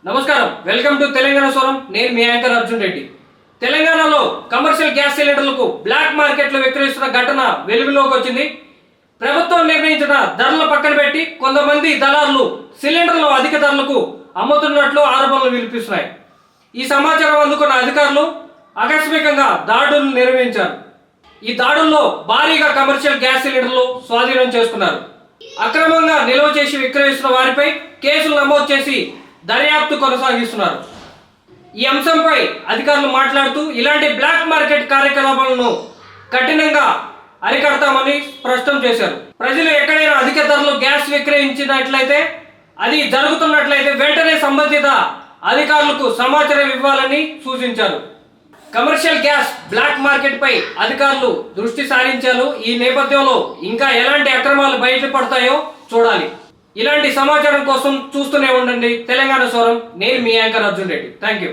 నమస్కారం, welcome to Telangana స్వరం. నేను మీ యాంకర్ అర్జున్ రెడ్డి. తెలంగాణలో కమర్షియల్ గ్యాస్ సిలిండర్లకు బ్లాక్ మార్కెట్లో విక్రయిస్తున్న ఘటన వెలుగులోకి వచ్చింది. ప్రభుత్వం నిర్ణయించిన ధరల పక్కన పెట్టి కొంతమంది దళారులు సిలిండర్లు అధిక ధరలకు అమ్ముతున్నట్లు ఆరోపణలు వినిపిస్తున్నాయి. ఈ సమాచారం అందుకున్న అధికారులు ఆకస్మికంగా దాడులు నిర్వహించారు. ఈ దాడుల్లో భారీగా కమర్షియల్ గ్యాస్ సిలిండర్లు స్వాధీనం చేసుకున్నారు. అక్రమంగా నిల్వ చేసి విక్రయిస్తున్న వారిపై కేసులు నమోదు చేసి దర్యాప్తు కొనసాగిస్తున్నారు. ఈ అంశంపై అధికారులు మాట్లాడుతూ ఇలాంటి బ్లాక్ మార్కెట్ కార్యకలాపాలను కఠినంగా అరికడతామని స్పష్టం చేశారు. ప్రజలు ఎక్కడైనా అధిక ధరలు గ్యాస్ విక్రయించినట్లయితే, అది జరుగుతున్నట్లయితే వెంటనే సంబంధిత అధికారులకు సమాచారం ఇవ్వాలని సూచించారు. కమర్షియల్ గ్యాస్ బ్లాక్ మార్కెట్ పై అధికారులు దృష్టి సారించారు. ఈ నేపథ్యంలో ఇంకా ఎలాంటి అక్రమాలు బయటపడతాయో చూడాలి. ఇలాంటి సమాచారం కోసం చూస్తూనే ఉండండి తెలంగాణ స్వరం. నేను మీ anchor Arjun Reddy. Thank you.